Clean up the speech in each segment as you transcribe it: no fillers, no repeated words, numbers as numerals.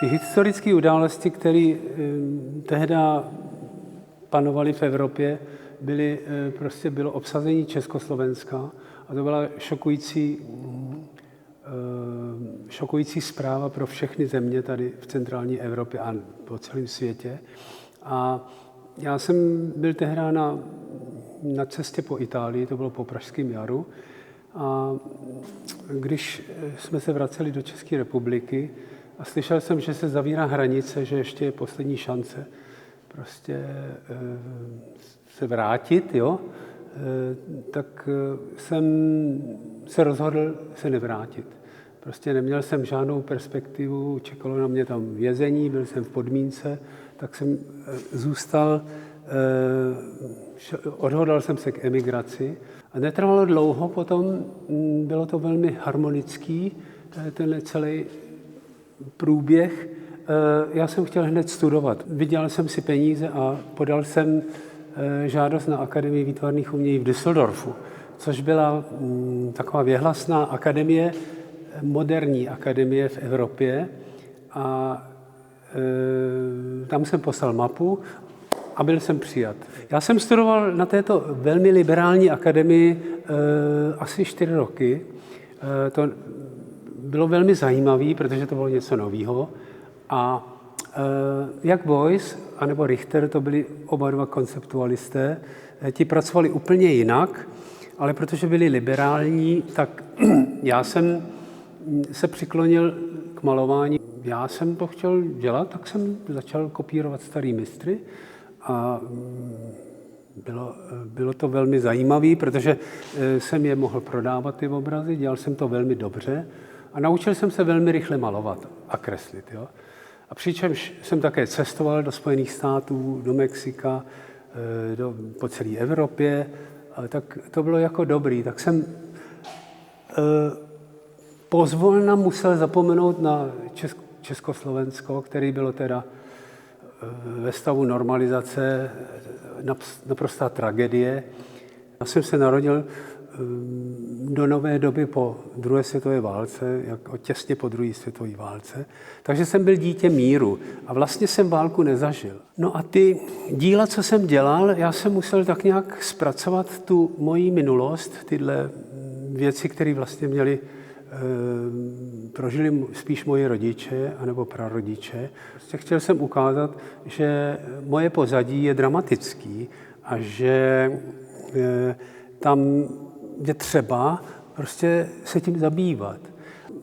Ty historické události, které tehdy panovaly v Evropě, bylo obsazení Československa a to byla šokující zpráva pro všechny země tady v centrální Evropě a po celém světě. A já jsem byl tehdy na cestě po Itálii, to bylo po Pražském jaru, a když jsme se vraceli do České republiky a slyšel jsem, že se zavírá hranice, že ještě je poslední šance prostě se vrátit, jo, tak jsem se rozhodl se nevrátit. Prostě neměl jsem žádnou perspektivu, čekalo na mě tam vězení, byl jsem v podmínce, tak jsem zůstal, odhodlal jsem se k emigraci a netrvalo dlouho, potom bylo to velmi harmonický, tenhle celý průběh. Já jsem chtěl hned studovat. Vydělal jsem si peníze a podal jsem žádost na Akademii výtvarných umění v Düsseldorfu, což byla taková věhlasná akademie, moderní akademie v Evropě. A tam jsem poslal mapu a byl jsem přijat. Já jsem studoval na této velmi liberální akademii asi 4 roky. To bylo velmi zajímavé, protože to bylo něco nového. A jak Beuys anebo Richter, to byli oba dva konceptualisté, ti pracovali úplně jinak, ale protože byli liberální, tak já jsem se přiklonil k malování. Já jsem to chtěl dělat, tak jsem začal kopírovat starý mistry a bylo to velmi zajímavé, protože jsem je mohl prodávat ty obrazy, dělal jsem to velmi dobře a naučil jsem se velmi rychle malovat a kreslit. Jo? A přičemž jsem také cestoval do Spojených států, do Mexika, po celé Evropě, tak to bylo jako dobrý. Tak jsem pozvolna musel zapomenout na Československo, který bylo teda ve stavu normalizace, naprostá tragédie. Já jsem se narodil do nové doby po druhé světové válce, těsně po druhé světové válce. Takže jsem byl dítě míru a vlastně jsem válku nezažil. No a ty díla, co jsem dělal, já jsem musel tak nějak zpracovat tu moji minulost, tyhle věci, které vlastně prožili spíš moji rodiče anebo prarodiče. Prostě chtěl jsem ukázat, že moje pozadí je dramatický a že tam je třeba prostě se tím zabývat.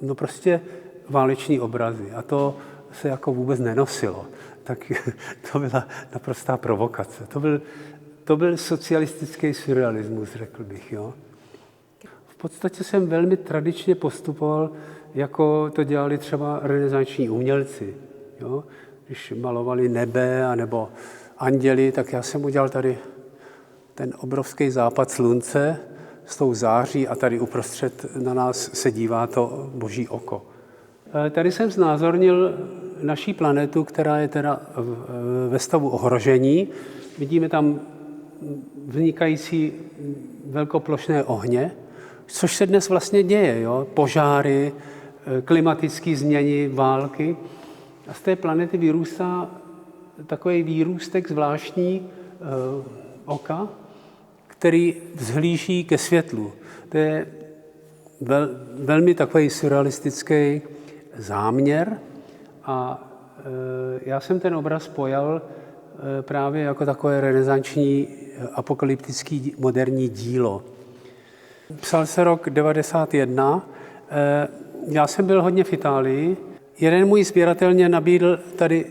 No prostě váleční obrazy a to se jako vůbec nenosilo. Tak to byla naprostá provokace. To byl socialistický surrealismus, řekl bych, jo. V podstatě jsem velmi tradičně postupoval, jako to dělali třeba renesanční umělci. Jo? Když malovali nebe anebo anděli, tak já jsem udělal tady ten obrovský západ slunce s tou září a tady uprostřed na nás se dívá to boží oko. Tady jsem znázornil naší planetu, která je teda ve stavu ohrožení. Vidíme tam vznikající velkoplošné ohně, což se dnes vlastně děje. Jo? Požáry, klimatické změny, války. A z té planety vyrůstá takový výrůstek zvláštní oka, který vzhlíží ke světlu. To je velmi takový surrealistický záměr a já jsem ten obraz pojal právě jako takové renesanční apokalyptický moderní dílo. Psal se rok 1991, já jsem byl hodně v Itálii. Jeden můj sběratel mě nabídl tady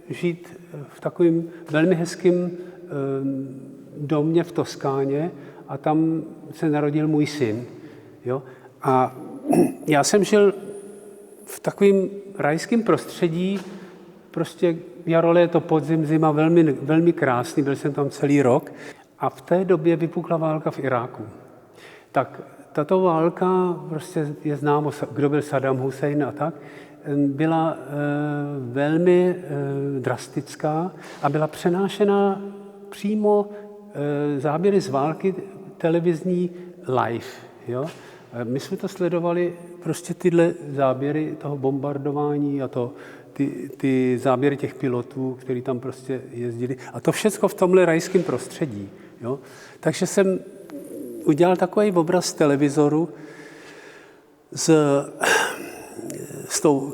žít v takovém velmi hezkém domě v Toskáně a tam se narodil můj syn. Jo? A já jsem žil v takovém rajském prostředí, prostě jaro, léto, podzim, zima, velmi, velmi krásný, byl jsem tam celý rok. A v té době vypukla válka v Iráku. Tak tato válka, prostě je známo, kdo byl Saddam Hussein a tak, byla velmi drastická a byla přenášena přímo záběry z války televizní live. Jo? My jsme to sledovali, prostě tyhle záběry toho bombardování a ty záběry těch pilotů, kteří tam prostě jezdili. A to všechno v tomhle rajském prostředí. Jo? Takže jsem udělal takový obraz z televizoru,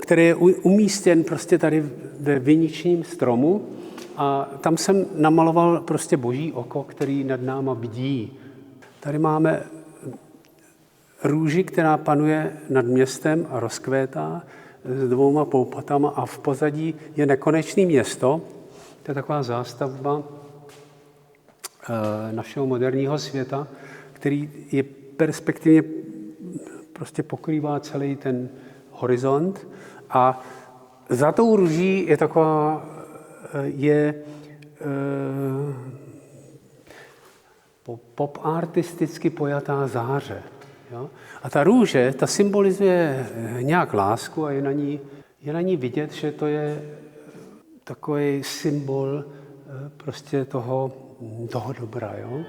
který je umístěn prostě tady ve viničním stromu a tam jsem namaloval prostě boží oko, který nad náma bdí. Tady máme růži, která panuje nad městem a rozkvétá s 2 poupatama a v pozadí je nekonečné město. To je taková zástavba našeho moderního světa, který je perspektivně prostě pokrývá celý ten horizont a za tou růží je taková pop-artisticky pojatá záře. Jo? A ta růže, ta symbolizuje nějak lásku a je na ní vidět, že to je takový symbol prostě toho dobra. Jo?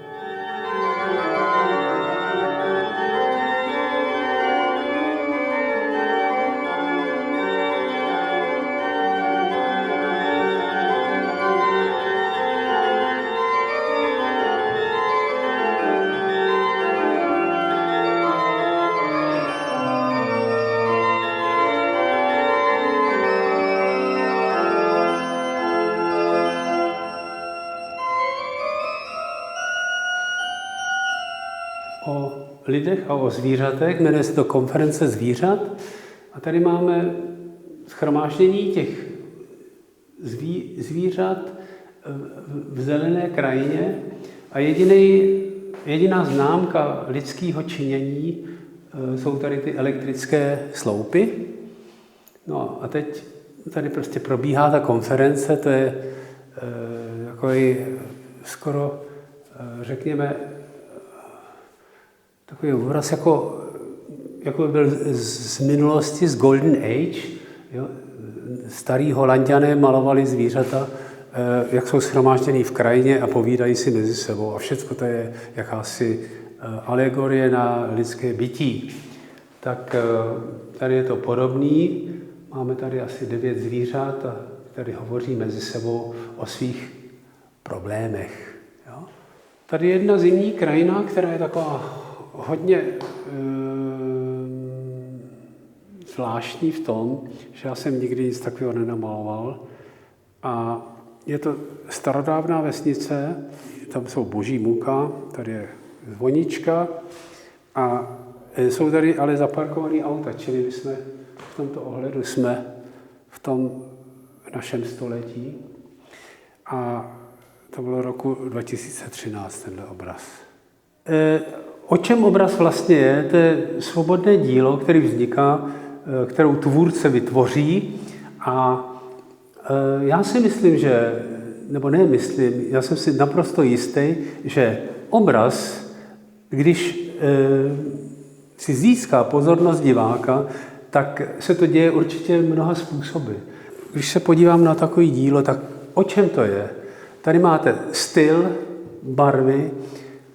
O lidech a o zvířatech, jmenuje se to Konference zvířat. A tady máme shromáždění těch zvířat v zelené krajině a jediná známka lidského činění jsou tady ty elektrické sloupy. No a teď tady prostě probíhá ta konference, to je takový skoro, řekněme, takový obraz, jako by byl z minulosti, z Golden Age. Jo? Starí Holanďané malovali zvířata, jak jsou shromážděný v krajině a povídají si mezi sebou. A všechno to je jakási alegorie na lidské bytí. Tak tady je to podobný. Máme tady asi 9 zvířat a tady hovoří mezi sebou o svých problémech. Jo? Tady je jedna zimní krajina, která je taková hodně zvláštní v tom, že já jsem nikdy nic takového nenamaloval. A je to starodávná vesnice, tam jsou boží muka, tady je zvonička a jsou tady ale zaparkované auta, čili my jsme v tomto ohledu jsme v tom našem století. A to bylo roku 2013, tenhle obraz. O čem obraz vlastně je? To je svobodné dílo, které vzniká, kterou tvůrce vytvoří. A já si myslím, já jsem si naprosto jistý, že obraz, když si získá pozornost diváka, tak se to děje určitě mnoha způsoby. Když se podívám na takové dílo, tak o čem to je? Tady máte styl, barvy,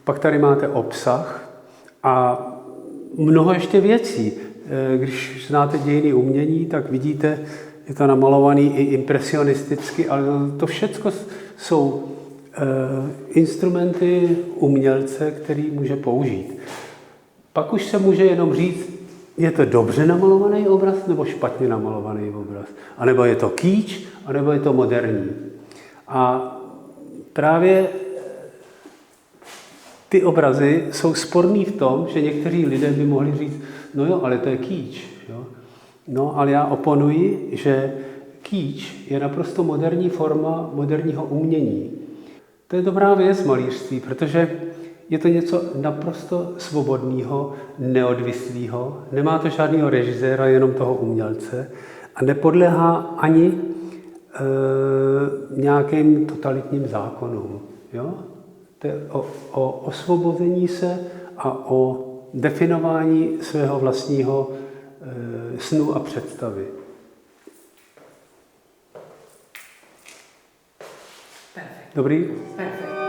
pak tady máte obsah a mnoho ještě věcí. Když znáte dějiny umění, tak vidíte, je to namalovaný i impresionisticky, ale to všechno jsou instrumenty umělce, který může použít. Pak už se může jenom říct, je to dobře namalovaný obraz nebo špatně namalovaný obraz. A nebo je to kýč, a nebo je to moderní. A právě ty obrazy jsou sporný v tom, že někteří lidé by mohli říct, no jo, ale to je kýč. Jo? No, ale já oponuji, že kýč je naprosto moderní forma moderního umění. To je dobrá věc malířství, protože je to něco naprosto svobodného, neodvislého, nemá to žádného režiséra, jenom toho umělce a nepodléhá ani nějakým totalitním zákonům. Jo? To je o osvobození se a o definování svého vlastního snu a představy. Perfekt. Dobrý? Perfekt.